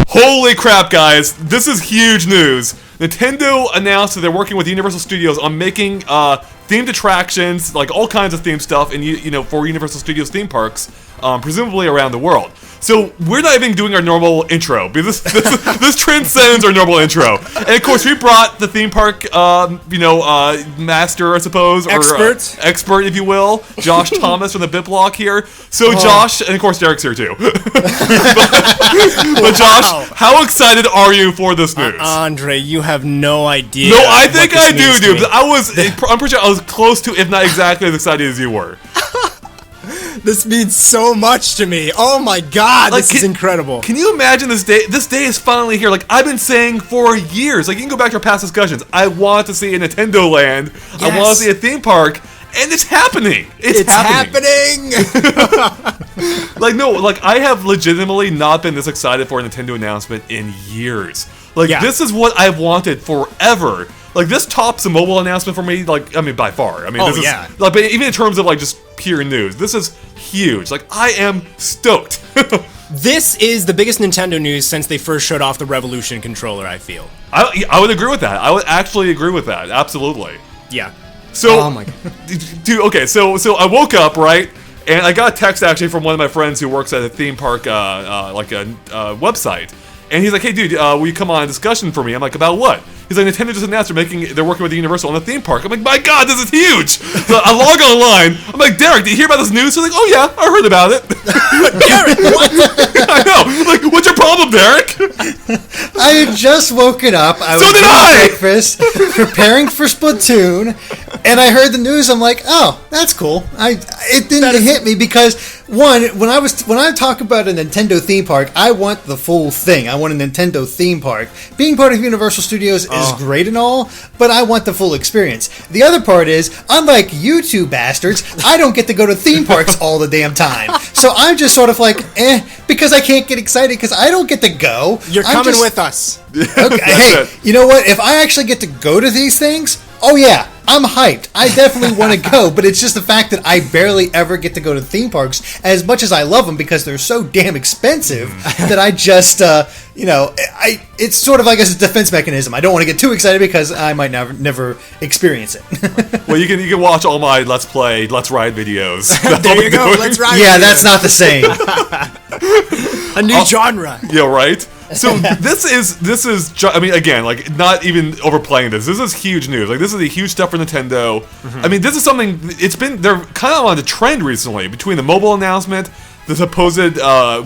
Holy crap, guys! This is huge news. Nintendo announced that they're working with Universal Studios on making themed attractions, like all kinds of themed stuff, and for Universal Studios theme parks, presumably around the world. So we're not even doing our normal intro because this transcends our normal intro. And of course, we brought the theme park, master, I suppose, or expert, if you will, Josh Thomas from the Bit Block here. So Josh, and of course Derek's here too. but Josh, how excited are you for this news? Andre, you have no idea. No, I think I do, dude. I'm pretty sure I was close to, if not exactly as excited as you were. This means so much to me. Oh my god, this is incredible. Can you imagine this day? This day is finally here. Like, I've been saying for years. Like, you can go back to our past discussions. I want to see a Nintendo Land. Yes. I want to see a theme park. And it's happening. It's happening. I have legitimately not been this excited for a Nintendo announcement in years. This is what I've wanted forever. Like, this tops a mobile announcement for me, by far. But even in terms of, just pure news, this is huge. I am stoked. This is the biggest Nintendo news since they first showed off the Revolution controller, I feel. I would agree with that. I would actually agree with that. Absolutely. Yeah. So, oh my god. Dude, okay, so I woke up, right? And I got a text, actually, from one of my friends who works at a theme park, website. And he's like, hey, dude, will you come on a discussion for me? I'm like, about what? He's like, Nintendo just announced they're working with Universal on the theme park. I'm like, my god, this is huge! So I log online. I'm like, Derek, did you hear about this news? He's like, oh yeah, I heard about it. Derek, what? I know. What's your problem, Derek? I had just woken up. I was eating breakfast, preparing for Splatoon, and I heard the news. I'm like, oh, that's cool. It didn't hit me because, one, when I talk about a Nintendo theme park, I want the full thing. I want a Nintendo theme park. Being part of Universal Studios is great and all, but I want the full experience. The other part is, unlike you two bastards, I don't get to go to theme parks all the damn time. So I'm just sort of like, because I can't get excited because I don't get to go. You're coming with us. Okay, hey, you know what? If I actually get to go to these things, oh yeah, I'm hyped. I definitely want to go, but it's just the fact that I barely ever get to go to theme parks as much as I love them because they're so damn expensive that I just, it's sort of like a defense mechanism. I don't want to get too excited because I might never experience it. Well, you can watch all my Let's Play, Let's Ride videos. There you go, Let's Ride. Yeah, that's not the same. A new genre. Yeah, right? So this is again, not even overplaying this. This is huge news. This is a huge step for Nintendo. Mm-hmm. This is something, they're kind of on a trend recently between the mobile announcement, the supposed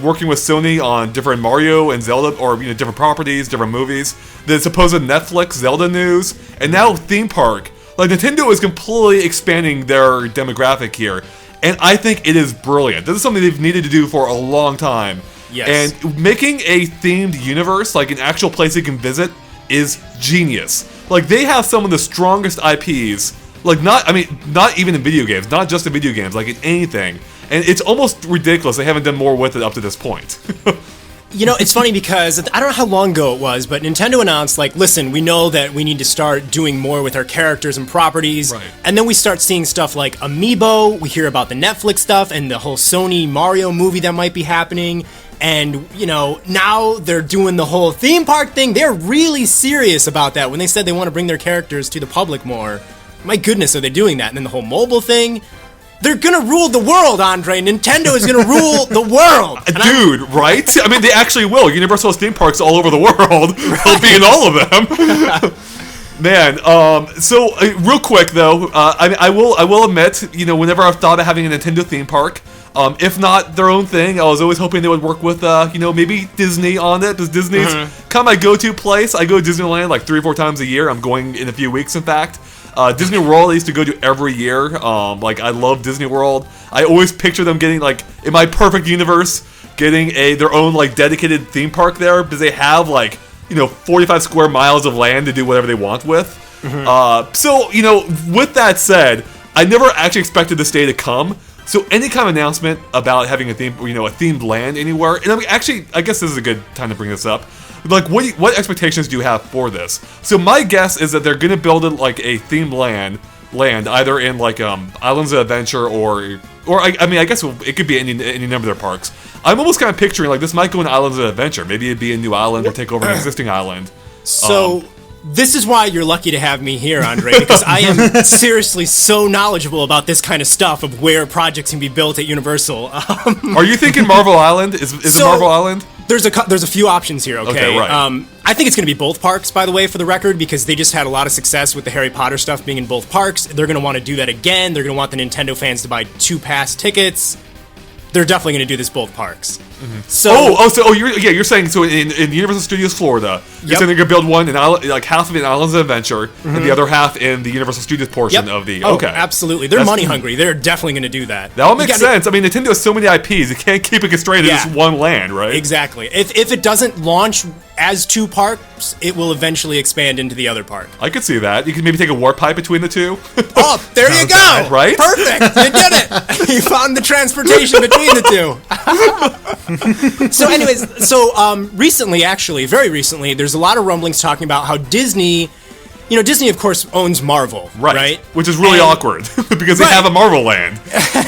working with Sony on different Mario and Zelda, or different properties, different movies, the supposed Netflix Zelda news, and now theme park. Nintendo is completely expanding their demographic here, and I think it is brilliant. This is something they've needed to do for a long time. Yes. And making a themed universe, an actual place you can visit, is genius. They have some of the strongest IPs, not even in video games, not just in video games, in anything. And it's almost ridiculous they haven't done more with it up to this point. It's funny because I don't know how long ago it was, but Nintendo announced, listen, we know that we need to start doing more with our characters and properties. Right. And then we start seeing stuff like Amiibo, we hear about the Netflix stuff and the whole Sony Mario movie that might be happening. And, now they're doing the whole theme park thing. They're really serious about that when they said they want to bring their characters to the public more. My goodness, are they doing that? And then the whole mobile thing. They're gonna rule the world, Andre. Nintendo is gonna rule the world. Dude, right? They actually will. Universal theme parks all over the world. They'll be in all of them. Man, so real quick though, I will admit, whenever I've thought of having a Nintendo theme park, if not their own thing, I was always hoping they would work with, maybe Disney on it, because Disney's kind of my go-to place. I go to Disneyland 3 or 4 times a year. I'm going in a few weeks, in fact. Disney World I used to go to every year. I love Disney World. I always picture them getting, in my perfect universe, getting their own, dedicated theme park there, because they have, 45 square miles of land to do whatever they want with. Mm-hmm. So, with that said, I never actually expected this day to come. So any kind of announcement about having a theme, a themed land anywhere, and I guess this is a good time to bring this up. What expectations do you have for this? So my guess is that they're gonna build a themed land either in Islands of Adventure or or I mean, I guess it could be any number of their parks. I'm almost kind of picturing like this might go in Islands of Adventure. Maybe it'd be a new island or take over an existing island. So this is why you're lucky to have me here, Andre, because I am seriously so knowledgeable about this kind of stuff of where projects can be built at Universal. Are you thinking Marvel Island? Is it Marvel Island? There's a few options here, okay? Okay, right. I think it's going to be both parks, by the way, for the record, because they just had a lot of success with the Harry Potter stuff being in both parks. They're going to want to do that again. They're going to want the Nintendo fans to buy 2 pass tickets. They're definitely going to do this both parks. Mm-hmm. So you're saying so in Universal Studios Florida, you're saying they're going to build one in like half of it in Islands of Adventure and the other half in the Universal Studios portion of the. Okay, absolutely. They're money hungry. They're definitely going to do that. That all makes sense. I mean, Nintendo has so many IPs; you can't keep it constrained to just one land, right? Exactly. If it doesn't launch as 2 parks, it will eventually expand into the other park. I could see that. You could maybe take a warp pipe between the 2. Oh, there you go! Right? Perfect! You did it! You found the transportation between the 2. So anyways, recently, actually, very recently, there's a lot of rumblings talking about how Disney, Disney of course owns Marvel, right? Which is really awkward, because they have a Marvel land.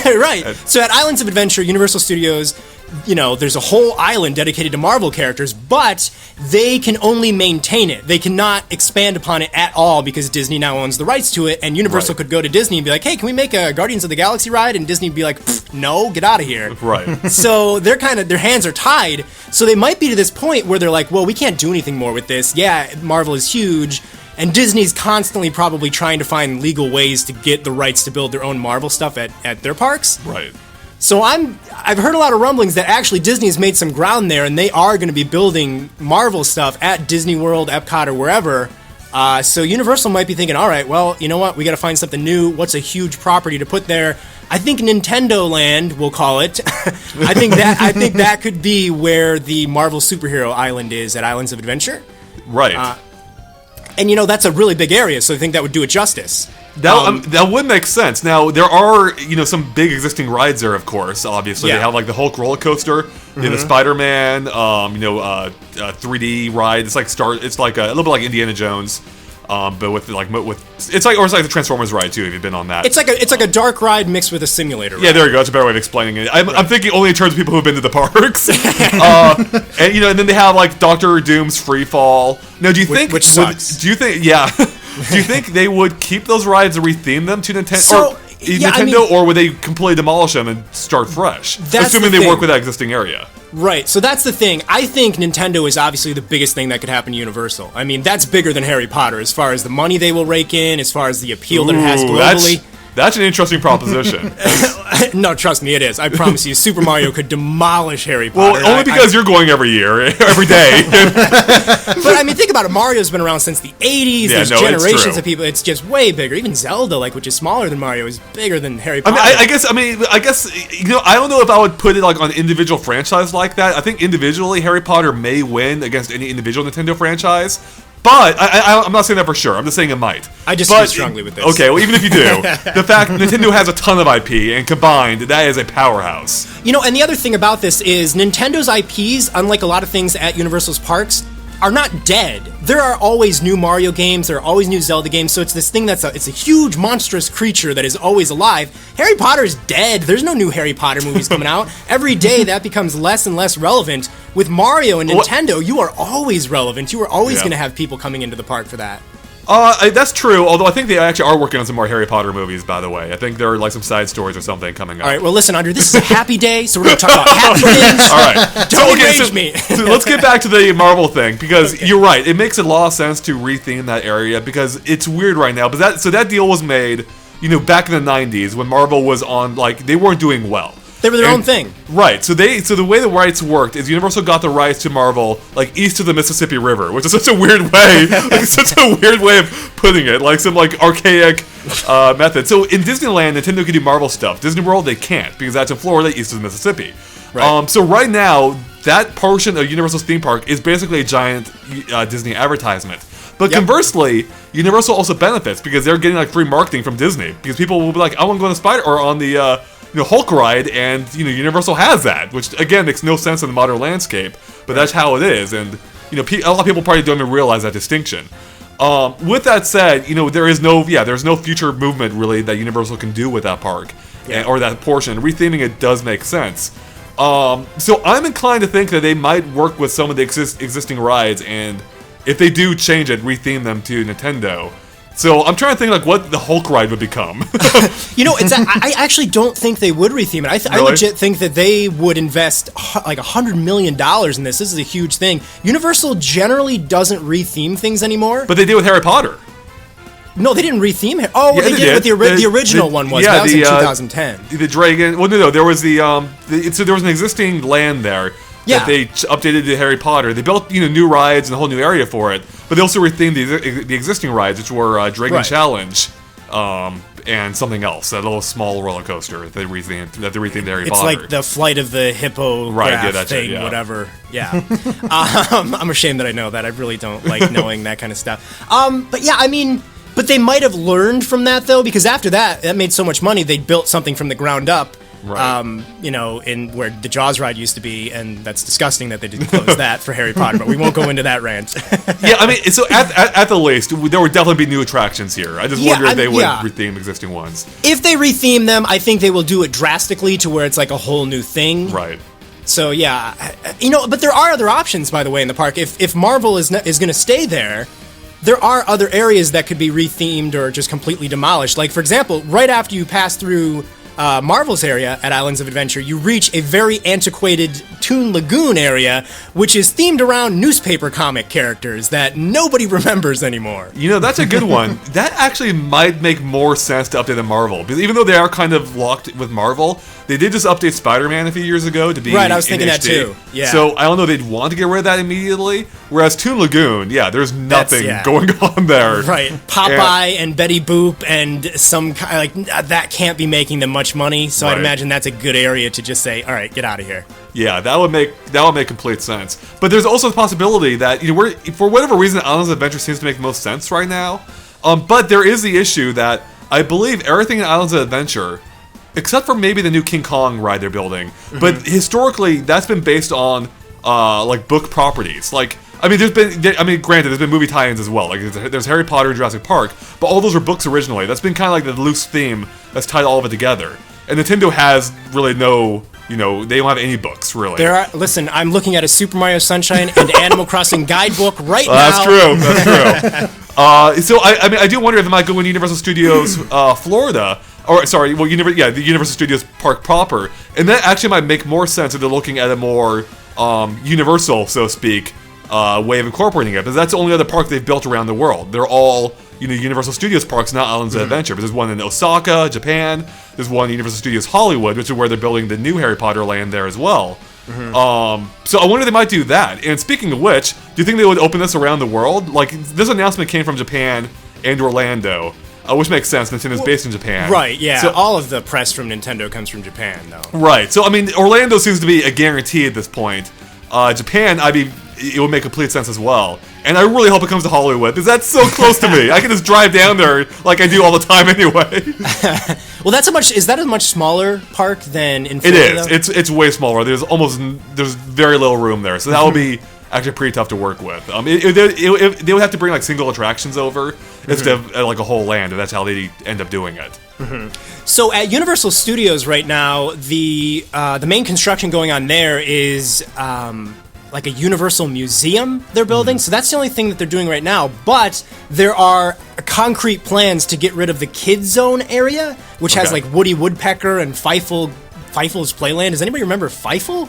Right. So at Islands of Adventure, Universal Studios, there's a whole island dedicated to Marvel characters, but they can only maintain it. They cannot expand upon it at all because Disney now owns the rights to it, and Universal could go to Disney and be like, hey, can we make a Guardians of the Galaxy ride? And Disney would be like, no, get out of here. Right. So their hands are tied. So they might be to this point where they're like, well, we can't do anything more with this. Yeah, Marvel is huge. And Disney's constantly probably trying to find legal ways to get the rights to build their own Marvel stuff at their parks. Right. So I've heard a lot of rumblings that actually Disney has made some ground there, and they are going to be building Marvel stuff at Disney World, Epcot, or wherever. So Universal might be thinking, all right, well, you know what? We got to find something new. What's a huge property to put there? I think Nintendo Land, we'll call it. I think that could be where the Marvel superhero island is at Islands of Adventure. Right. And that's a really big area, so I think that would do it justice. That would make sense. Now there are some big existing rides there, of course. Obviously, they have like the Hulk roller coaster, the Spider-Man, 3D ride. It's like a little bit like Indiana Jones, but with it's like the Transformers ride too. If you've been on that, it's like a dark ride mixed with a simulator ride. Yeah, there you go. That's a better way of explaining it. I'm thinking only in terms of people who've been to the parks. And then they have like Doctor Doom's Free Fall. Now, do you think which sucks? Do you think do you think they would keep those rides and retheme them to Nintendo, or would they completely demolish them and start fresh? Assuming they work with that existing area. Right, so that's the thing. I think Nintendo is obviously the biggest thing that could happen to Universal. I mean, that's bigger than Harry Potter as far as the money they will rake in, as far as the appeal that it has globally. That's an interesting proposition. No, trust me, it is. I promise you, Super Mario could demolish Harry Potter. Well, only because you're going every year, every day. But I mean, think about it. Mario's been around since the 80s. There's generations of people. It's just way bigger. Even Zelda, which is smaller than Mario, is bigger than Harry Potter. I guess I don't know if I would put it like on an individual franchise like that. I think individually, Harry Potter may win against any individual Nintendo franchise. But I'm not saying that for sure. I'm just saying it might. I disagree strongly with this. Okay, well, even if you do, the fact Nintendo has a ton of IP, and combined, that is a powerhouse. And the other thing about this is Nintendo's IPs, unlike a lot of things at Universal's parks, are not dead. There are always new Mario games, there are always new Zelda games, so it's this thing it's a huge, monstrous creature that is always alive. Harry Potter is dead. There's no new Harry Potter movies coming out. Every day that becomes less and less relevant. With Mario and Nintendo, you are always relevant. You are always going to have people coming into the park for that. That's true, although I think they actually are working on some more Harry Potter movies, by the way. I think there are like some side stories or something coming up. All right, well, listen, Andre, this is a happy day, so we're going to talk about happy things. All right. Don't enrage me. So let's get back to the Marvel thing, because you're right. It makes a lot of sense to retheme that area, because it's weird right now. But that deal was made, back in the 90s when Marvel was on, they weren't doing well. They were their own thing. Right. So the way the rights worked is Universal got the rights to Marvel east of the Mississippi River, which is such a weird way. Such a weird way of putting it. Some archaic method. So in Disneyland, Nintendo can do Marvel stuff. Disney World, they can't, because that's in Florida, east of the Mississippi. Right. So right now, that portion of Universal's theme park is basically a giant Disney advertisement. But conversely, Universal also benefits because they're getting free marketing from Disney, because people will be like, I want to go on the Spider or on the Hulk ride, and Universal has that, which again makes no sense in the modern landscape, but that's how it is, and a lot of people probably don't even realize that distinction. With that said, there's no future movement really that Universal can do with that park. or that portion. Retheming it does make sense. So I'm inclined to think that they might work with some of the existing rides, and if they do change it, retheme them to Nintendo. So I'm trying to think like what the Hulk ride would become. I actually don't think they would retheme it. I legit think that they would invest like $100 million in this. This is a huge thing. Universal generally doesn't retheme things anymore. But they did with Harry Potter. No, they didn't retheme it. Oh, they did with the original one was. Yeah, that was in 2010. The dragon. Well, no, there was so there was an existing land there. Yeah. That they updated to Harry Potter. They built new rides and a whole new area for it, but they also rethemed the existing rides, which were Dragon Challenge, and something else, that little small roller coaster that they rethemed Harry Potter. It's like the Flight of the Hippo thing, whatever. Yeah. I'm ashamed that I know that. I really don't like knowing that kind of stuff. But yeah, I mean, but they might have learned from that though, because after that made so much money, they built something from the ground up. Right. In where the Jaws ride used to be, and that's disgusting that they didn't close that for Harry Potter, but we won't go into that rant. Yeah, I mean, so at the least, there would definitely be new attractions here. I just wonder if they would retheme existing ones. If they retheme them, I think they will do it drastically to where it's like a whole new thing. Right. So yeah, but there are other options, by the way, in the park. If Marvel is going to stay there, there are other areas that could be rethemed or just completely demolished. Like, for example, right after you pass through Marvel's area at Islands of Adventure, you reach a very antiquated Toon Lagoon area, which is themed around newspaper comic characters that nobody remembers anymore. That's a good one. That actually might make more sense to update than Marvel, because even though they are kind of locked with Marvel, they did just update Spider-Man a few years ago to be right. I was thinking HD. that too. Yeah. So I don't know if they'd want to get rid of that immediately. Whereas Toon Lagoon, there's nothing going on there. Right. Popeye and Betty Boop and some that can't be making them much money. So I'd imagine that's a good area to just say, all right, get out of here. Yeah, that would make complete sense. But there's also the possibility that for whatever reason, Islands of Adventure seems to make the most sense right now. But there is the issue that I believe everything in Islands of Adventure, except for maybe the new King Kong ride they're building, but historically that's been based on book properties. Granted, there's been movie tie-ins as well. Like there's Harry Potter and Jurassic Park, but all those are books originally. That's been kind of like the loose theme that's tied all of it together. And Nintendo has really no. They don't have any books, really. Listen, I'm looking at a Super Mario Sunshine and Animal Crossing guidebook right now. That's true. So, I do wonder if it might go in Universal Studios Florida. Or, sorry, the Universal Studios Park proper. And that actually might make more sense if they're looking at a more universal, so to speak, way of incorporating it. Because that's the only other park they've built around the world. They're all Universal Studios parks, not Islands of Adventure. But there's one in Osaka, Japan. There's one in Universal Studios Hollywood, which is where they're building the new Harry Potter land there as well. So I wonder if they might do that. And speaking of which, do you think they would open this around the world? Like, this announcement came from Japan and Orlando, which makes sense. Nintendo's based in Japan. Right, yeah. So all of the press from Nintendo comes from Japan, though. Right. So, Orlando seems to be a guarantee at this point. Japan, it would make complete sense as well. And I really hope it comes to Hollywood, because that's so close to me. I can just drive down there like I do all the time anyway. Well, is that a much smaller park than in Florida? It is. It's way smaller. There's very little room there, so that would be actually pretty tough to work with. They would have to bring single attractions over instead of a whole land, and that's how they end up doing it. So at Universal Studios right now, the main construction going on there is like a Universal Museum they're building. So that's the only thing that they're doing right now. But there are concrete plans to get rid of the Kids Zone area, which has Woody Woodpecker and Fiefel's Playland. Does anybody remember Feifel?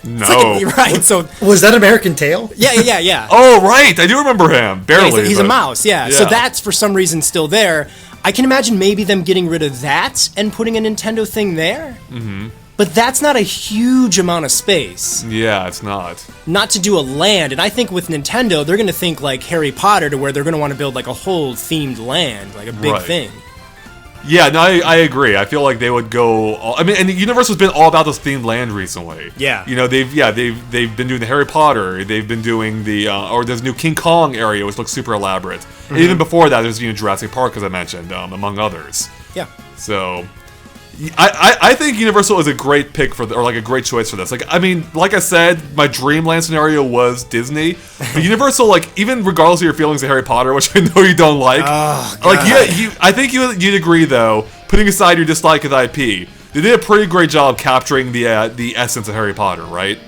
No. Right, so... Was that American Tail? Yeah. Oh, right, I do remember him. Barely. Yeah, he's a mouse, yeah. So that's, for some reason, still there. I can imagine maybe them getting rid of that and putting a Nintendo thing there. But that's not a huge amount of space. Yeah, it's not. Not to do a land. And I think with Nintendo, they're going to think like Harry Potter, to where they're going to want to build a whole themed land, like a big thing. Yeah, no, I agree. I feel like they would go. And Universal's been all about this themed land recently. Yeah. They've been doing the Harry Potter. They've been doing there's a new King Kong area, which looks super elaborate. And even before that, there's Jurassic Park, as I mentioned, among others. Yeah. So, I think Universal is a great pick or like a great choice for this. Like, I mean, like I said, my dreamland scenario was Disney. But Universal, like, even regardless of your feelings of Harry Potter, which I know you don't like, I think you'd agree though, putting aside your dislike of the IP, they did a pretty great job capturing the essence of Harry Potter, right?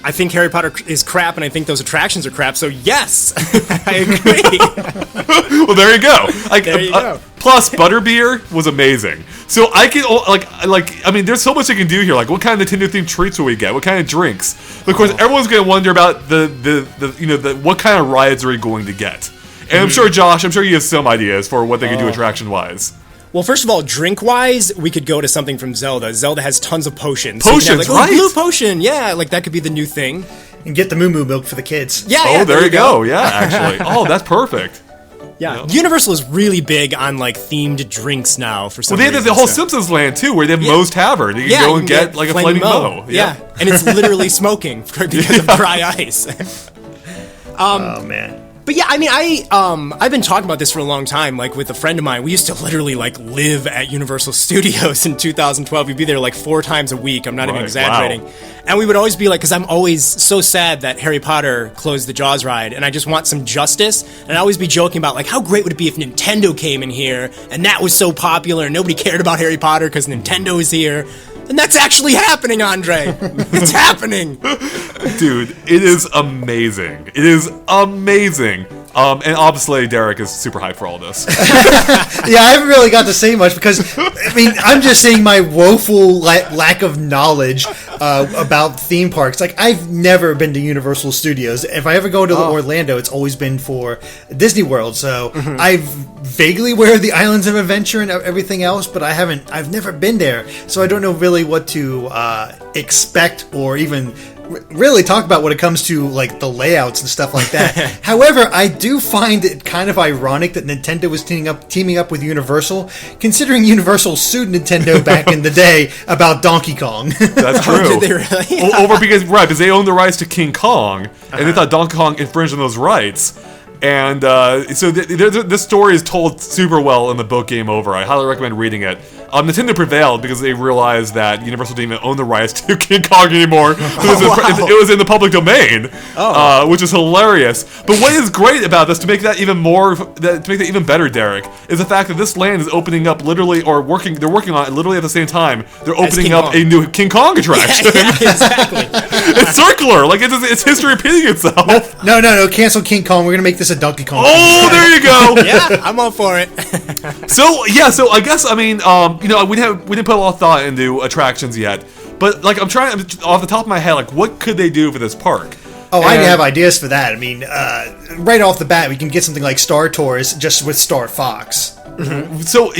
I think Harry Potter is crap, and I think those attractions are crap. So yes, I agree. Well, there you go. There you go. Plus, Butterbeer was amazing. So I can I mean, there's so much you can do here. Like, what kind of Nintendo themed treats will we get? What kind of drinks? But of course, everyone's going to wonder about the what kind of rides are we going to get? And I'm sure, Josh, you have some ideas for what they could do attraction wise. Well, first of all, drink-wise, we could go to something from Zelda. Zelda has tons of potions. Potions, so right? Blue potion, yeah, like that could be the new thing. And get the Moo Moo milk for the kids. Yeah, there you go. Yeah, actually. Oh, that's perfect. Yeah, Universal is really big on like themed drinks now. For some reason, they have the whole Simpsons land too, where they have Moe's Tavern. You can go and get like a flaming Moe. Yeah, and it's literally smoking because of dry ice. Oh man. But yeah, I mean, I've been talking about this for a long time. Like with a friend of mine, we used to literally like live at Universal Studios in 2012. We'd be there like 4 times a week. I'm not even exaggerating. Wow. And we would always be like, because I'm always so sad that Harry Potter closed the Jaws ride, and I just want some justice. And I'd always be joking about like, how great would it be if Nintendo came in here and that was so popular and nobody cared about Harry Potter because Nintendo is here. And that's actually happening, Andre. It's happening. Dude, it is amazing. It is amazing. And obviously, Derek is super hyped for all this. Yeah, I haven't really got to say much because, I mean, I'm just saying my woeful lack of knowledge about theme parks. Like, I've never been to Universal Studios. If I ever go to Orlando, it's always been for Disney World. So I'm vaguely aware of the Islands of Adventure and everything else, but I've never been there. So I don't know really what to expect or even really talk about when it comes to like the layouts and stuff like that. However, I do find it kind of ironic that Nintendo was teaming up with Universal, considering Universal sued Nintendo back in the day about Donkey Kong. That's true. Did they really? Because they owned the rights to King Kong, and they thought Donkey Kong infringed on those rights. And so this story is told super well in the book Game Over. I highly recommend reading it. Nintendo prevailed because they realized that Universal didn't even own the rights to King Kong anymore. It was in the public domain, which is hilarious. But what is great about this, to make that even better, Derek, is the fact that this land is opening up literally, or they're working on it literally at the same time. They're opening up a new King Kong attraction. Yeah, exactly. It's circular, like it's history repeating itself. No, cancel King Kong. We're gonna make this a Donkey Kong. Oh, there you go. Yeah, I'm all for it. So I guess we didn't put a lot of thought into attractions yet, but like I'm trying off the top of my head, like what could they do for this park? Oh, I have ideas for that. I mean, right off the bat, we can get something like Star Tours just with Star Fox. Mm-hmm. So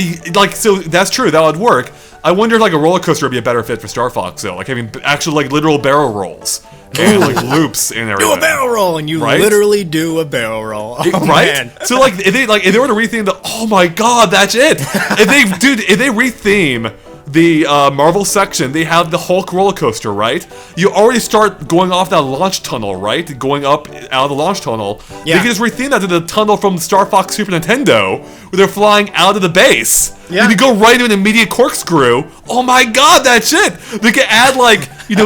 that's true. That would work. I wonder if like a roller coaster would be a better fit for Star Fox, though. Like having actual like literal barrel rolls and like loops and everything. Do a barrel roll, and you literally do a barrel roll. Oh, right? Man. So like if they were to retheme oh my god, that's it. If they retheme the Marvel section, they have the Hulk roller coaster, right? You already start going off that launch tunnel, right? Going up out of the launch tunnel. Yeah. They can just retheme that to the tunnel from Star Fox Super Nintendo, where they're flying out of the base. Yeah. You can go right into an immediate corkscrew. Oh my god, that's it! They can add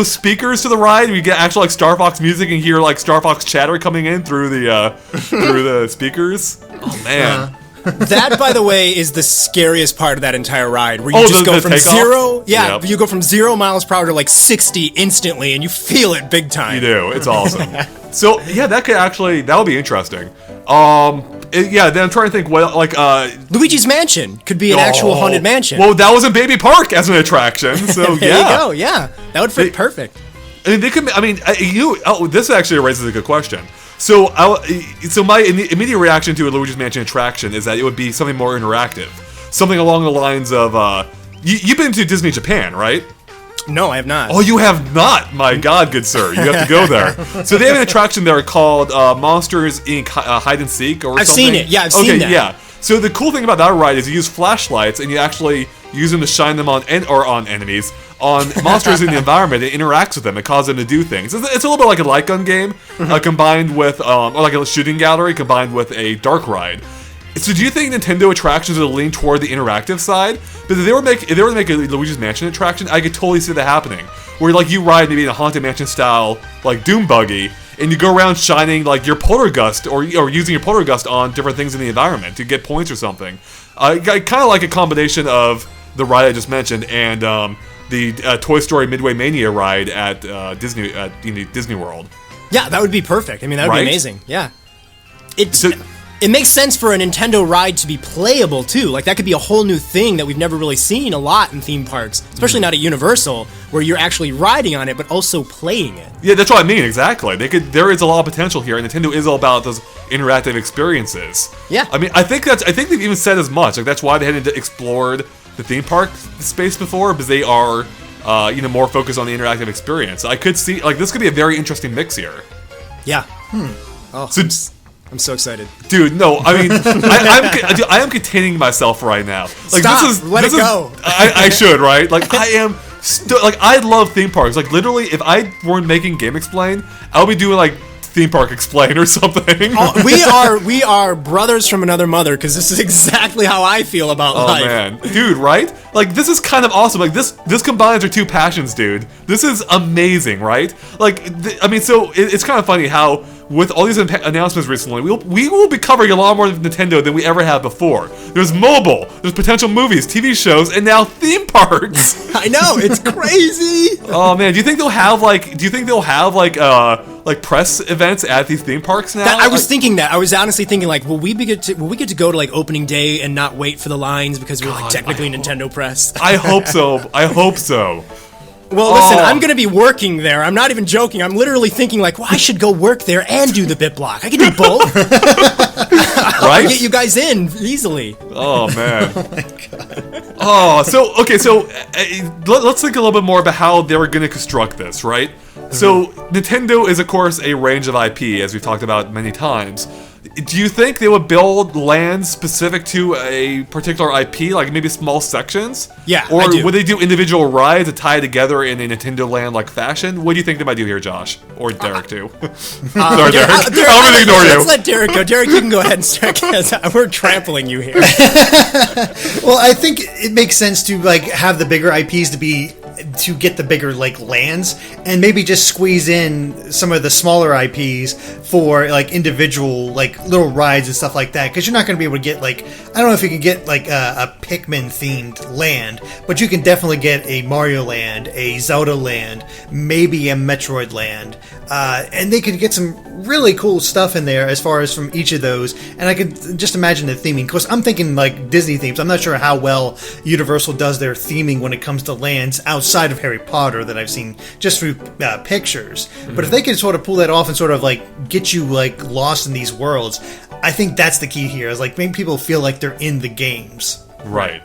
speakers to the ride. We get actual Star Fox music and hear Star Fox chatter coming in through the speakers. Oh man. That, by the way, is the scariest part of that entire ride, where you just go from zero. Yeah, you go from 0 miles per hour to like 60 instantly, and you feel it big time. You do. It's awesome. So yeah, that would be interesting. Then I'm trying to think Luigi's Mansion could be an actual haunted mansion. Well, that was in Baby Park as an attraction, so there you go. Yeah, that would fit perfect. I mean, they could. I mean, this actually raises a good question. So my immediate reaction to a Luigi's Mansion attraction is that it would be something more interactive, something along the lines of you've been to Disney Japan, right? No, I have not. Oh, you have not? My God, good sir, you have to go there. So they have an attraction there called Monsters Inc. Hide and Seek or something. I've seen it. Yeah, I've seen that. Yeah. So the cool thing about that ride is you use flashlights and you actually use them to shine them on enemies, on monsters in the environment. It interacts with them. It causes them to do things. It's a little bit like a light gun game combined with, or like a shooting gallery combined with a dark ride. So do you think Nintendo attractions will lean toward the interactive side? But if they were to make a Luigi's Mansion attraction, I could totally see that happening. Where like you ride maybe in a Haunted Mansion style like Doom buggy, and you go around shining like your poltergust or using your poltergust on different things in the environment to get points or something. I kind of like a combination of the ride I just mentioned and the Toy Story Midway Mania ride at Disney World. Yeah, that would be perfect. I mean, that would be amazing. Yeah. It makes sense for a Nintendo ride to be playable, too. Like, that could be a whole new thing that we've never really seen a lot in theme parks, especially not at Universal, where you're actually riding on it, but also playing it. Yeah, that's what I mean, exactly. There is a lot of potential here, and Nintendo is all about those interactive experiences. Yeah. I mean, I think they've even said as much. Like, that's why they hadn't explored the theme park space before, because they are, more focused on the interactive experience. I could see, like, this could be a very interesting mix here. Yeah. Oh, So, I'm so excited. dude, no, I mean, I am containing myself right now. Like, Stop, let it go. I should, right? Like, I am, I love theme parks. Like, literally, if I weren't making GameXplain, I would be doing, like, theme park explain or something. We are brothers from another mother, because this is exactly how I feel about life. Oh man, dude, right? Like, this is kind of awesome. Like, this combines our two passions, dude. This is amazing, right? Like, I mean, so it's kind of funny how with all these announcements recently, we will be covering a lot more of Nintendo than we ever have before. There's mobile, there's potential movies, TV shows, and now theme parks. I know, it's crazy. Oh man, do you think they'll have like press events at these theme parks now? I was thinking that. I was honestly thinking, like, will we get to go to like opening day and not wait for the lines because we're like technically Nintendo press? I hope so. I hope so. Well, listen, I'm going to be working there. I'm not even joking. I'm literally thinking, like, well, I should go work there and do the bit block. I can do both. Right? I'll get you guys in easily. Oh, man. Oh, my God. Oh, so let's think a little bit more about how they were going to construct this, right? Mm-hmm. So, Nintendo is, of course, a range of IP, as we've talked about many times. Do you think they would build lands specific to a particular IP, like maybe small sections? Yeah, or I do. would they do individual rides to tie together in a Nintendo Land-like fashion? What do you think they might do here, Josh? Or Derek, too. Sorry, Derek. I'm going to ignore you. Let's let Derek go. Derek, you can go ahead and start, because we're trampling you here. Well, I think it makes sense to like have the bigger IPs to get the bigger like lands, and maybe just squeeze in some of the smaller IPs for like individual like little rides and stuff like that, because you're not going to be able to get like, I don't know if you can get like a Pikmin themed land, but you can definitely get a Mario land, a Zelda land, maybe a Metroid land, and they could get some really cool stuff in there as far as from each of those. And I could just imagine the theming, because I'm thinking like Disney themes. I'm not sure how well Universal does their theming when it comes to lands outside of Harry Potter that I've seen just through pictures. Mm-hmm. But if they could sort of pull that off and sort of like get you like lost in these worlds, I think that's the key here, is like making people feel like they're in the games. Right.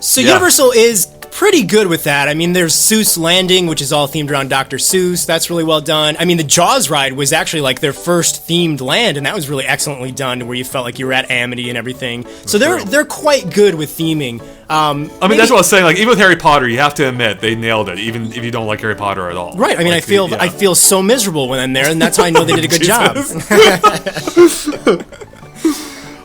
So Universal is pretty good with that. I mean, there's Seuss Landing, which is all themed around Dr. Seuss. That's really well done. I mean, the Jaws ride was actually like their first themed land, and that was really excellently done, where you felt like you were at Amity and everything. So they're quite good with theming. I mean, that's what I was saying. Like, even with Harry Potter, you have to admit they nailed it, even if you don't like Harry Potter at all. Right. I mean, like, I feel so miserable when I'm there, and that's how I know they did a good job.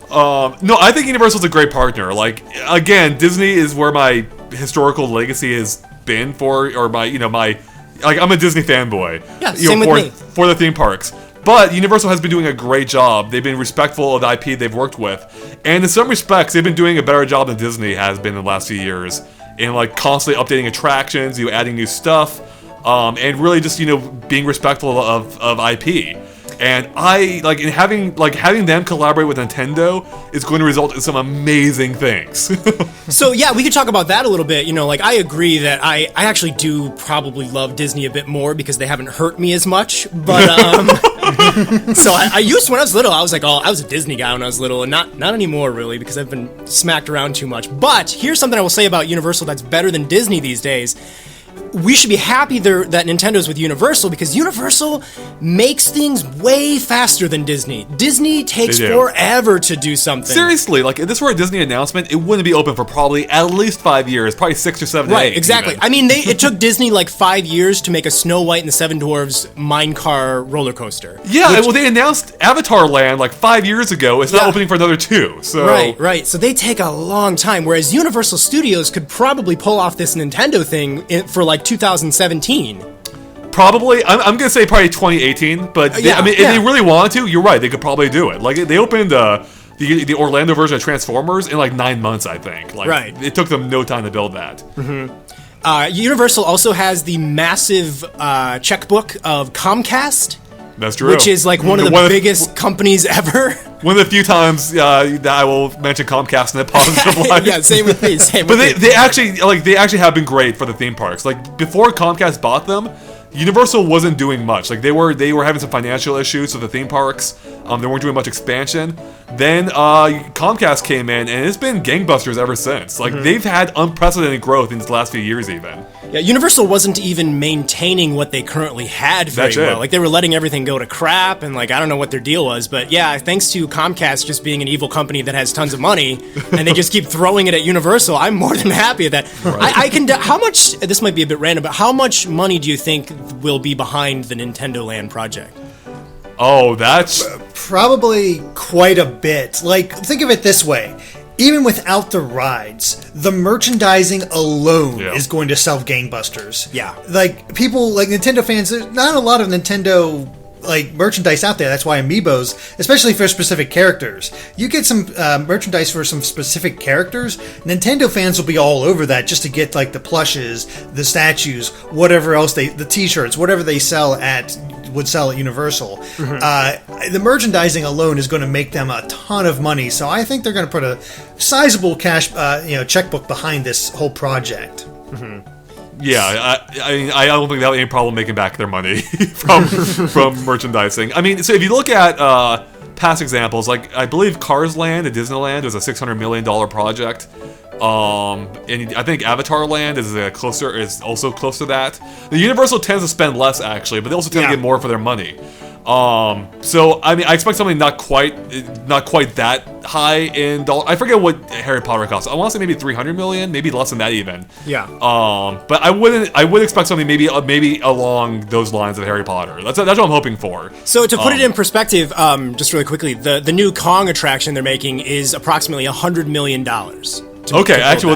No, I think Universal's a great partner. Like, again, Disney is where my historical legacy has been like, I'm a Disney fanboy. Yeah, same with me. For the theme parks. But Universal has been doing a great job. They've been respectful of the IP they've worked with. And in some respects, they've been doing a better job than Disney has been in the last few years. In, like, constantly updating attractions, adding new stuff, and really just, being respectful of IP. And I like in having them collaborate with Nintendo is going to result in some amazing things. So yeah, we could talk about that a little bit. Like, I agree that I actually do probably love Disney a bit more because they haven't hurt me as much. But so I used to, when I was little, I was like, I was a Disney guy when I was little, and not anymore really, because I've been smacked around too much. But here's something I will say about Universal that's better than Disney these days. we should be happy that Nintendo's with Universal, because Universal makes things way faster than Disney. Disney takes forever to do something. Seriously, like if this were a Disney announcement, it wouldn't be open for probably at least 5 years, probably 6 or 7 right, 8. Exactly. Even. I mean, it took Disney like 5 years to make a Snow White and the Seven Dwarfs Minecart roller coaster. Yeah, well, they announced Avatar Land like 5 years ago. It's not opening for another 2. So right. So they take a long time, whereas Universal Studios could probably pull off this Nintendo thing for like 2017. Probably, I'm gonna say probably 2018. But if they really wanted to, you're right. They could probably do it. Like they opened the Orlando version of Transformers in like 9 months, I think. Like, right. It took them no time to build that. Mm-hmm. Universal also has the massive checkbook of Comcast. That's true. Which is like one of the biggest companies ever. One of the few times that I will mention Comcast in a positive light. Yeah, same with me. But they actually have been great for the theme parks. Like before Comcast bought them, Universal wasn't doing much. Like they were having some financial issues with the theme parks. They weren't doing much expansion. Then Comcast came in, and it's been gangbusters ever since. Like they've had unprecedented growth in the last few years, even. Yeah, Universal wasn't even maintaining what they currently had very well. Like they were letting everything go to crap, and like I don't know what their deal was, but yeah, thanks to Comcast just being an evil company that has tons of money, and they just keep throwing it at Universal, I'm more than happy at that. Right. I can. How much? This might be a bit random, but how much money do you think will be behind the Nintendo Land project? Oh, that's probably quite a bit. Like, think of it this way. Even without the rides, the merchandising alone is going to sell gangbusters. Yeah. Like, people, like Nintendo fans, there's not a lot of Nintendo like merchandise out there. That's why Amiibos, especially for specific characters. You get some merchandise for some specific characters, Nintendo fans will be all over that just to get like the plushes, the statues, whatever else the t-shirts, whatever they would sell at Universal. Mm-hmm. The merchandising alone is going to make them a ton of money. So I think they're going to put a sizable cash checkbook behind this whole project. Mm-hmm. Yeah, I don't think they'll have any problem making back their money from merchandising. I mean, so if you look at past examples, like I believe Cars Land at Disneyland was a $600 million project. And I think Avatar Land is also close to that. The Universal tends to spend less actually, but they also tend to get more for their money. So I mean, I expect something not quite that high in dollar. I forget what Harry Potter costs. I want to say maybe 300 million, maybe less than that even. Yeah. But I would expect something maybe along those lines of Harry Potter. That's what I'm hoping for. So to put it in perspective, just really quickly, the new Kong attraction they're making is approximately $100 million. Okay, actually,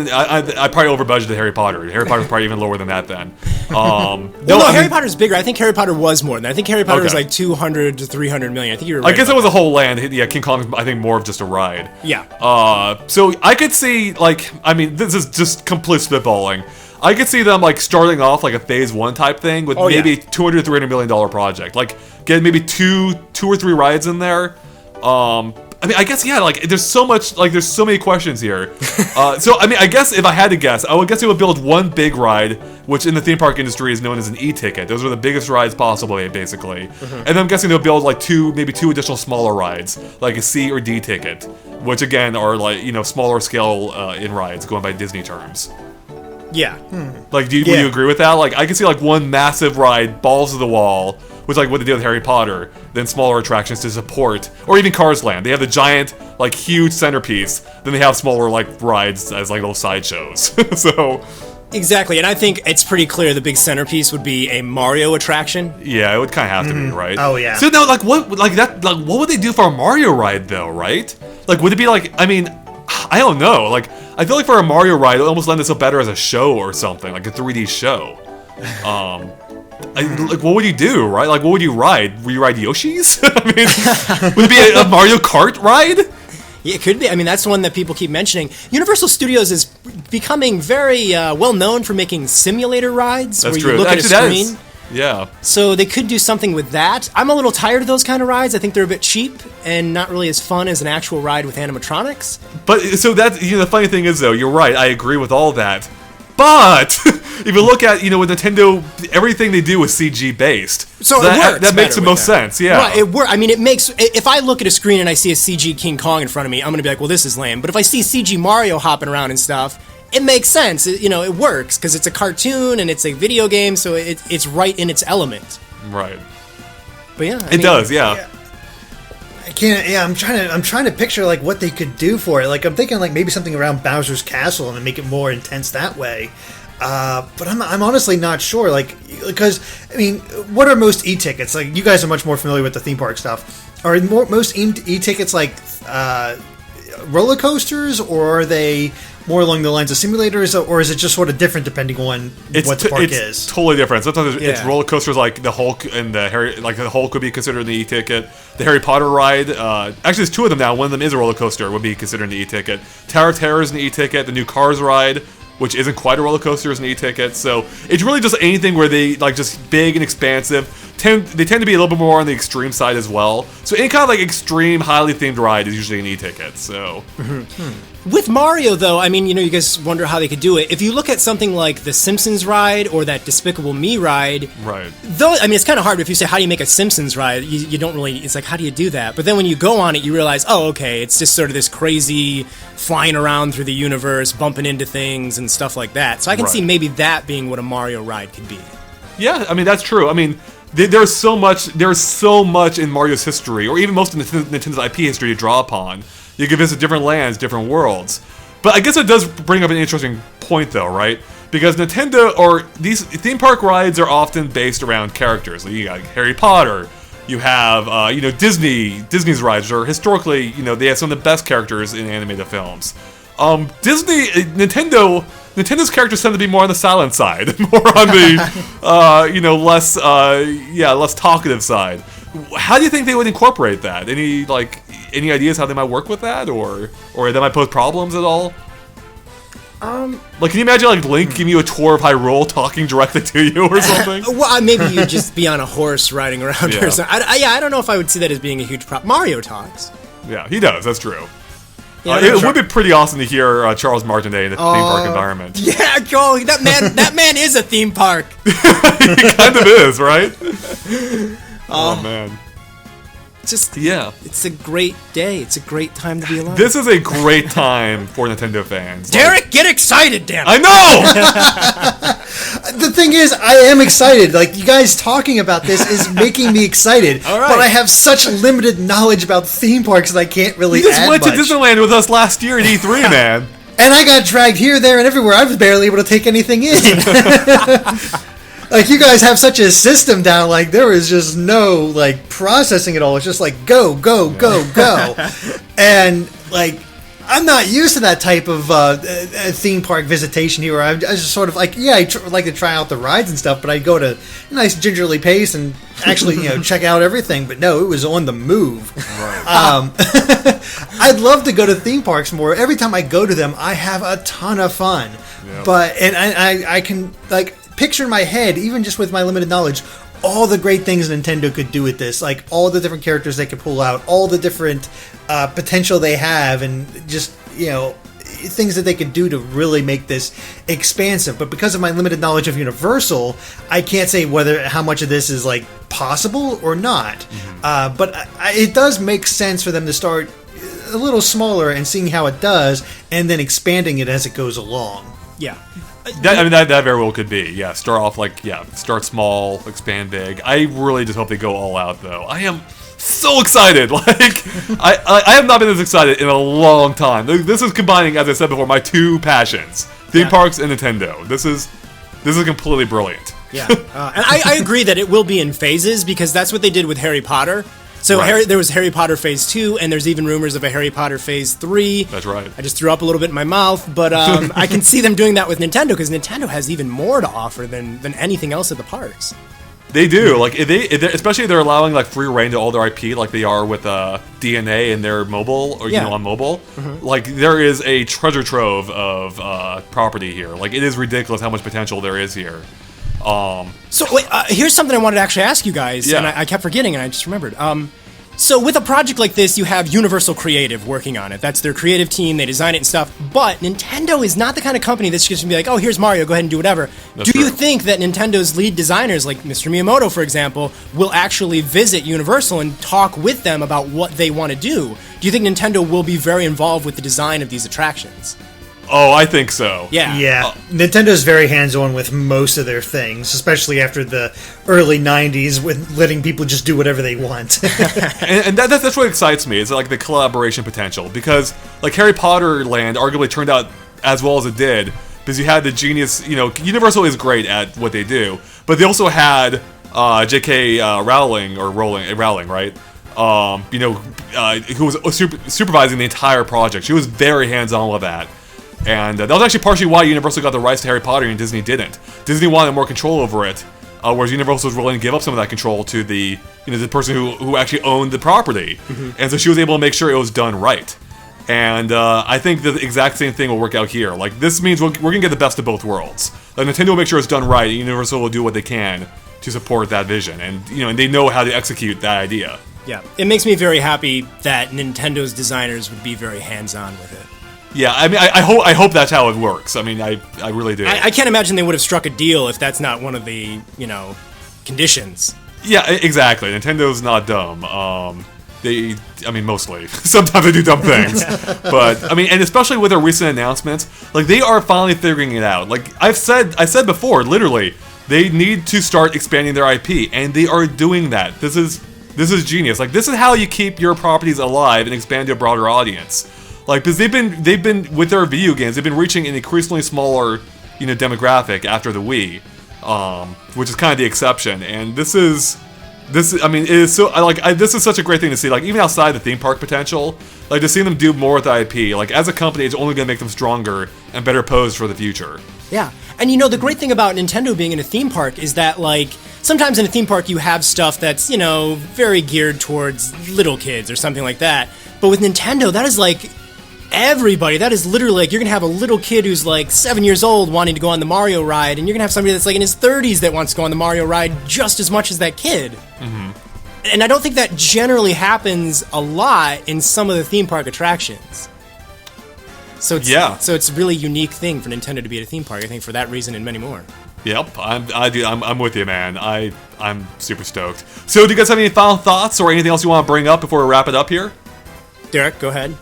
I probably over budgeted Harry Potter. Harry Potter's probably even lower than that then. Harry Potter's bigger. I think Harry Potter was more than that. I think Harry Potter was like 200 to 300 million. I think you were right. I guess it was a whole land. Yeah, King Kong, I think more of just a ride. Yeah. So I could see, like, I mean, this is just complete spitballing. I could see them, like, starting off like a phase 1 type thing with maybe $200 to $300 million project. Like, get maybe two or three rides in there. I mean, I guess, like, there's so many questions here. So, I mean, I guess if I had to guess, I would guess they would build one big ride, which in the theme park industry is known as an e-ticket. Those are the biggest rides possible, basically. Mm-hmm. And then I'm guessing they'll build, like, maybe two additional smaller rides, like a C or D ticket, which, again, are, like, smaller scale in rides, going by Disney terms. Yeah. Like, would you agree with that? Like, I can see, like, one massive ride, balls to the wall, which like what they did with Harry Potter, then smaller attractions to support, or even Cars Land. They have the giant, like, huge centerpiece, then they have smaller, like, rides as, like, little sideshows. So... Exactly, and I think it's pretty clear the big centerpiece would be a Mario attraction. Yeah, it would kind of have to be, right? Oh, yeah. So now, like, what would they do for a Mario ride, though, right? Like, would it be, like, I mean, I don't know. Like, I feel like for a Mario ride, it would almost lend itself better as a show or something, like a 3D show. Like, what would you do, right? Like, what would you ride? Would you ride Yoshi's? I mean, would it be a Mario Kart ride? Yeah, it could be. I mean, that's one that people keep mentioning. Universal Studios is becoming very well known for making simulator rides. That's where true. You look at a screen. Yeah. So they could do something with that. I'm a little tired of those kind of rides. I think they're a bit cheap and not really as fun as an actual ride with animatronics. But, so that, the funny thing is, though, you're right. I agree with all that. But if you look at, with Nintendo, everything they do is CG based. So that makes the most sense, yeah. Right, it works. I mean, it makes. If I look at a screen and I see a CG King Kong in front of me, I'm gonna be like, well, this is lame. But if I see CG Mario hopping around and stuff, it makes sense. It works because it's a cartoon and it's a video game, so it's right in its element. Right. But yeah, it does. Yeah. I can't. Yeah, I'm trying to picture like what they could do for it. Like I'm thinking like maybe something around Bowser's Castle and make it more intense that way. But I'm honestly not sure. Like because I mean, what are most e-tickets? Like you guys are much more familiar with the theme park stuff. Are most e-tickets like roller coasters, or are they more along the lines of simulators, or is it just sort of different depending on what the park is? It's totally different. Sometimes it's roller coasters like the Hulk and the Harry, like the Hulk would be considered an e-ticket. The Harry Potter ride, actually there's two of them now. One of them is a roller coaster, would be considered an e-ticket. Tower of Terror is an e-ticket. The new Cars ride, which isn't quite a roller coaster, is an e-ticket. So it's really just anything where they like just big and expansive. They tend to be a little bit more on the extreme side as well. So any kind of like extreme, highly themed ride is usually an e-ticket. So. With Mario, though, I mean, you guys wonder how they could do it. If you look at something like the Simpsons ride or that Despicable Me ride, right? Though, I mean, it's kind of hard if you say, how do you make a Simpsons ride? You don't really, it's like, how do you do that? But then when you go on it, you realize, oh, okay, it's just sort of this crazy flying around through the universe, bumping into things and stuff like that. So I can see maybe that being what a Mario ride could be. Yeah, I mean, that's true. I mean, there's so much in Mario's history, or even most of Nintendo's IP history to draw upon. You can visit different lands, different worlds. But I guess it does bring up an interesting point, though, right? Because Nintendo, or these theme park rides are often based around characters. Like you got Harry Potter, you have, Disney's rides are historically, they have some of the best characters in animated films. Nintendo's characters tend to be more on the silent side, more on the, less talkative side. How do you think they would incorporate that? Any ideas how they might work with that, or that might pose problems at all? Can you imagine Link giving you a tour of Hyrule, talking directly to you or something? Well, maybe you'd just be on a horse riding around or something. I don't know if I would see that as being a huge problem. Mario talks. Yeah, he does. That's true. Yeah, it would be pretty awesome to hear Charles Martinet in a theme park environment. Yeah, Joel, that man is a theme park. He kind of is, right? Oh man. It's a great day. It's a great time to be alive. This is a great time for Nintendo fans. Derek, get excited, damn it. I know! The thing is, I am excited. Like, you guys talking about this is making me excited. All right. But I have such limited knowledge about theme parks that I can't really You just add went much. to Disneyland with us last year at E3, man. And I got dragged here, there, and everywhere. I was barely able to take anything in. Like, you guys have such a system down, like, there was just no, like, processing it all. It's just like, go, go, go, go. And, like, I'm not used to that type of theme park visitation here. I just sort of, like, I like to try out the rides and stuff, but I'd go to a nice gingerly pace and actually, check out everything. But no, it was on the move. Right. I'd love to go to theme parks more. Every time I go to them, I have a ton of fun. Yep. But, and I can, like, picture in my head, even just with my limited knowledge, all the great things Nintendo could do with this, like all the different characters they could pull out, all the different potential they have, and just things that they could do to really make this expansive. But because of my limited knowledge of Universal, I can't say how much of this is like possible or not. Mm-hmm. But it does make sense for them to start a little smaller and seeing how it does, and then expanding it as it goes along. Yeah. That very well could be. Yeah, start small, expand big. I really just hope they go all out, though. I am so excited. Like, I have not been this excited in a long time. This is combining, as I said before, my two passions: theme parks and Nintendo. This is completely brilliant. Yeah, and I agree that it will be in phases, because that's what they did with Harry Potter. So there was Harry Potter Phase 2, and there's even rumors of a Harry Potter Phase 3. That's right. I just threw up a little bit in my mouth, but I can see them doing that with Nintendo, because Nintendo has even more to offer than anything else at the parks. They do. Like, especially if they're allowing like free reign to all their IP, like they are with DNA and their mobile, or on mobile. Mm-hmm. Like, there is a treasure trove of property here. Like, it is ridiculous how much potential there is here. So wait, here's something I wanted to actually ask you guys, and I kept forgetting, and I just remembered. So with a project like this, you have Universal Creative working on it. That's their creative team. They design it and stuff. But Nintendo is not the kind of company that's just going to be like, oh, here's Mario, go ahead and do whatever. Do you think that Nintendo's lead designers, like Mr. Miyamoto, for example, will actually visit Universal and talk with them about what they want to do? Do you think Nintendo will be very involved with the design of these attractions? Oh, I think so. Yeah. Yeah, Nintendo's very hands-on with most of their things, especially after the early '90s, with letting people just do whatever they want. And that's what excites me. Is like the collaboration potential, because like Harry Potter Land arguably turned out as well as it did because you had the genius. Universal is great at what they do, but they also had J.K. Rowling, right? Who was supervising the entire project. She was very hands-on with that. And that was actually partially why Universal got the rights to Harry Potter and Disney didn't. Disney wanted more control over it, whereas Universal was willing to give up some of that control to the person who actually owned the property. Mm-hmm. And so she was able to make sure it was done right. And I think the exact same thing will work out here. Like, this means we're going to get the best of both worlds. Like, Nintendo will make sure it's done right, and Universal will do what they can to support that vision. And, and they know how to execute that idea. Yeah, it makes me very happy that Nintendo's designers would be very hands-on with it. Yeah, I mean, I hope that's how it works. I mean, I really do. I can't imagine they would have struck a deal if that's not one of the, conditions. Yeah, exactly. Nintendo's not dumb. Mostly. Sometimes they do dumb things. But, and especially with their recent announcements, like, they are finally figuring it out. Like, I said before, literally, they need to start expanding their IP, and they are doing that. This is genius. Like, this is how you keep your properties alive and expand to a broader audience. Like, because they've been with their video games, they've been reaching an increasingly smaller, demographic after the Wii, which is kind of the exception. And this is such a great thing to see. Like, even outside the theme park potential, like, to see them do more with the IP, like, as a company, it's only going to make them stronger and better posed for the future. Yeah, and the great thing about Nintendo being in a theme park is that, like, sometimes in a theme park you have stuff that's, very geared towards little kids or something like that. But with Nintendo, that is like everybody. That is literally like you're going to have a little kid who's like 7 years old wanting to go on the Mario ride, and you're going to have somebody that's like in his 30s that wants to go on the Mario ride just as much as that kid. Mm-hmm. And I don't think that generally happens a lot in some of the theme park attractions. So it's a really unique thing for Nintendo to be at a theme park, I think, for that reason and many more. Yep, I'm with you, man. I'm super stoked. So, do you guys have any final thoughts or anything else you want to bring up before we wrap it up here? Derek, go ahead.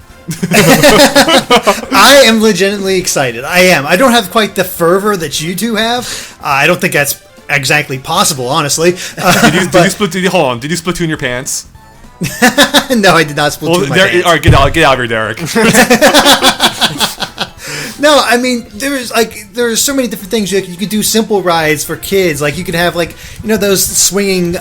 I am legitimately excited. I am. I don't have quite the fervor that you two have. I don't think that's exactly possible, honestly. Did you Splatoon your pants? No, I did not Splatoon my pants. All right, get out of here, Derek. No, I mean, there's so many different things. You could do simple rides for kids. Like, you could have, like, those swinging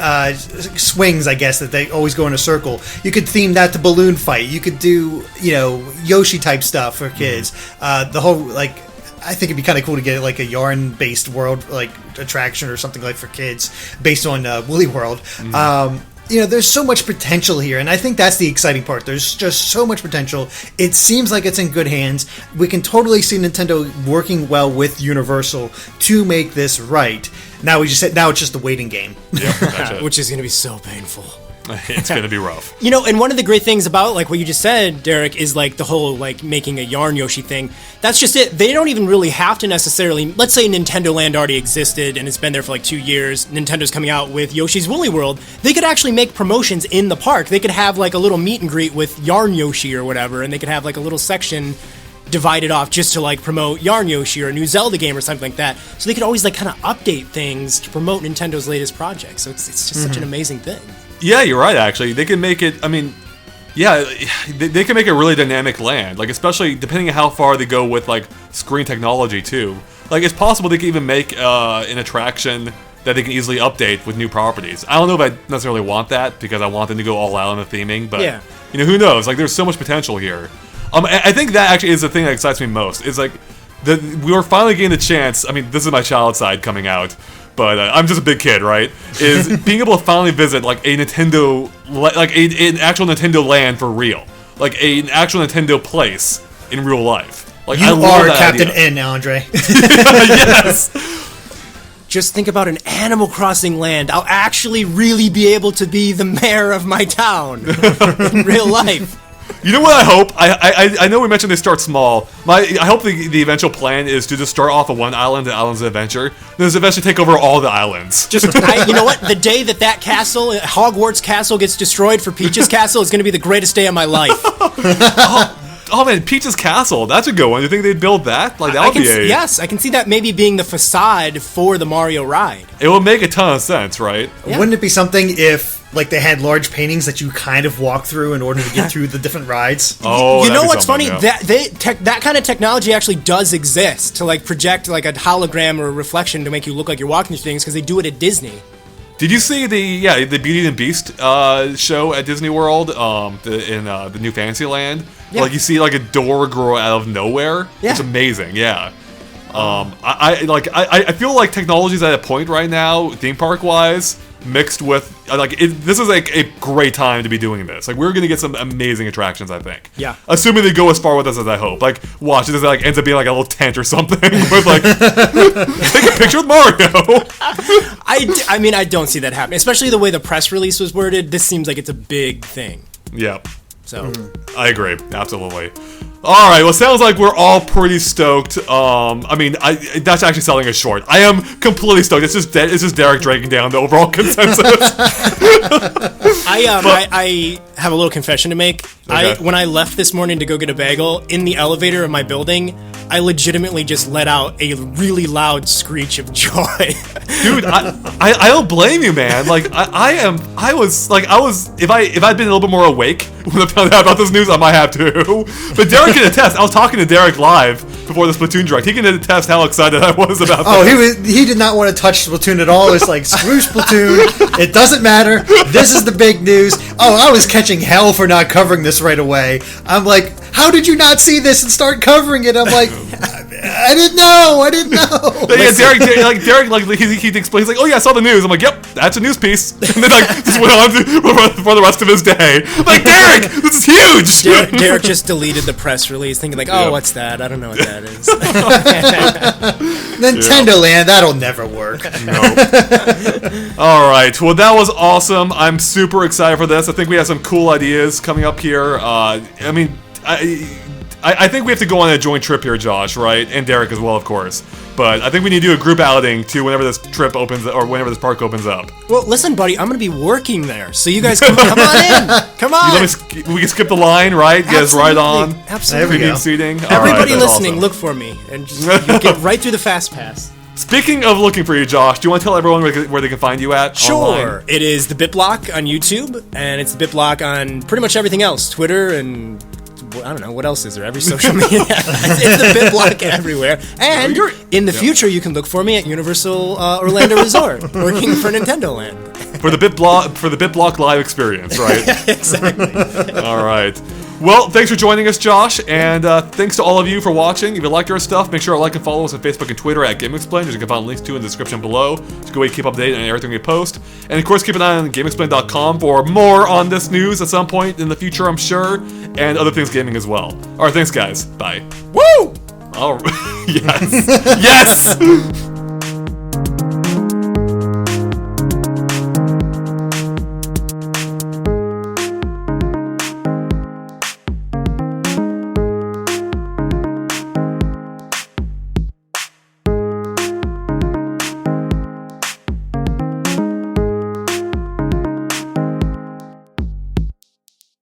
swings, I guess, that they always go in a circle. You could theme that to balloon fight. You could do, Yoshi type stuff for kids. The whole, like, I think it'd be kind of cool to get, like, a yarn-based world, like, attraction or something like for kids based on Woolly World. Mm-hmm. There's so much potential here, and I think that's the exciting part. There's just so much potential. It seems like it's in good hands. We can totally see Nintendo working well with Universal to make this right. Now it's just the waiting game. Yep, that's it. Which is going to be so painful. It's going to be rough. And one of the great things about, like, what you just said, Derek, is, like, the whole, like, making a yarn Yoshi thing. That's just it. They don't even really have to necessarily... Let's say Nintendo Land already existed and it's been there for, like, 2 years. Nintendo's coming out with Yoshi's Woolly World. They could actually make promotions in the park. They could have, like, a little meet and greet with Yarn Yoshi or whatever, and they could have, like, a little section divided off just to, like, promote Yarn Yoshi or a new Zelda game or something like that. So they could always, like, kind of update things to promote Nintendo's latest project. So it's just such an amazing thing. Yeah, you're right, actually. They can make it, they can make a really dynamic land, like, especially depending on how far they go with, like, screen technology, too. Like, it's possible they can even make an attraction that they can easily update with new properties. I don't know if I necessarily want that, because I want them to go all out on the theming, but, yeah. Who knows? Like, there's so much potential here. I think that actually is the thing that excites me most, is, like, we were finally getting the chance, this is my child side coming out, but I'm just a big kid, right? Is being able to finally visit, like, a Nintendo, like an actual Nintendo land for real, like an actual Nintendo place in real life. Like, you are Captain N, Andre. Yes. Just think about an Animal Crossing land. I'll actually really be able to be the mayor of my town in real life. You know what I hope? I know we mentioned they start small. I hope the eventual plan is to just start off of one island, the Islands of Adventure, then just eventually take over all the islands. You know what? The day that castle, Hogwarts Castle, gets destroyed for Peach's Castle is going to be the greatest day of my life. Oh man, Peach's Castle. That's a good one. You think they'd build that? Like that would be Yes, I can see that maybe being the facade for the Mario ride. It would make a ton of sense, right? Yeah. Wouldn't it be something if like they had large paintings that you kind of walk through in order to get through the different rides? Oh, you know what's funny? Yeah. That kind of technology actually does exist to like project like a hologram or a reflection to make you look like you're walking through things because they do it at Disney. Did you see the Beauty and the Beast show at Disney World in the new Fantasyland? Yeah. Like you see like a door grow out of nowhere. Yeah. It's amazing. Yeah. I feel like technology's at a point right now, theme park wise, mixed with this is like a great time to be doing this. Like we're gonna get some amazing attractions, I think. Yeah. Assuming they go as far with us as I hope. Like watch this like ends up being like a little tent or something with like take a picture with Mario. I mean I don't see that happening, especially the way the press release was worded. This seems like it's a big thing. Yeah. So I agree, absolutely. All right, well, sounds like we're all pretty stoked. I mean, that's actually selling us short. I am completely stoked. It's just Derek dragging down the overall consensus. I have a little confession to make. Okay. When I left this morning to go get a bagel, in the elevator of my building, I legitimately just let out a really loud screech of joy. Dude, I don't blame you, man. Like if I'd been a little bit more awake when I found out about this news, I might have to. But Derek can attest. I was talking to Derek live before the Splatoon direct. He can attest how excited I was about this. He did not want to touch Splatoon at all. It's like, screw Splatoon. It doesn't matter. This is the big news. Oh, I was catching hell for not covering this right away. I'm like, how did you not see this and start covering it? I'm like, I didn't know. Yeah, Derek, he explains like, oh yeah, I saw the news. I'm like, yep, that's a news piece. And then like just went on for the rest of his day. I'm like, Derek, this is huge. Derek just deleted the press release, thinking like, oh, what's that? I don't know what that is. Nintendo Land, that'll never work. Nope. All right, well that was awesome. I'm super excited for this. I think we have some cool ideas coming up here. I mean, I think we have to go on a joint trip here, Josh, right? And Derek as well, of course. But I think we need to do a group outing too whenever this trip opens or whenever this park opens up. Well, listen, buddy, I'm going to be working there, so you guys come on in. Come on. We can skip the line, right? Get us right on. Absolutely. Premium seating. Everybody listening, awesome. Look for me, and just you get right through the fast pass. Speaking of looking for you, Josh, do you want to tell everyone where they can find you at? Sure. Online? It is the BitBlock on YouTube, and it's the BitBlock on pretty much everything else, Twitter and I don't know, what else is there? Every social media. It's the BitBlock everywhere. And in the future, you can look for me at Universal Orlando Resort, working for Nintendo Land. For the BitBlock live experience, right? Exactly. All right. Well, thanks for joining us, Josh, and thanks to all of you for watching. If you like our stuff, make sure to like and follow us on Facebook and Twitter at GameXplain, which you can find links to in the description below. It's a good way to keep updated on everything we post. And of course, keep an eye on GameXplain.com for more on this news at some point in the future, I'm sure, and other things gaming as well. All right, thanks, guys. Bye. Woo! All right. Yes. Yes!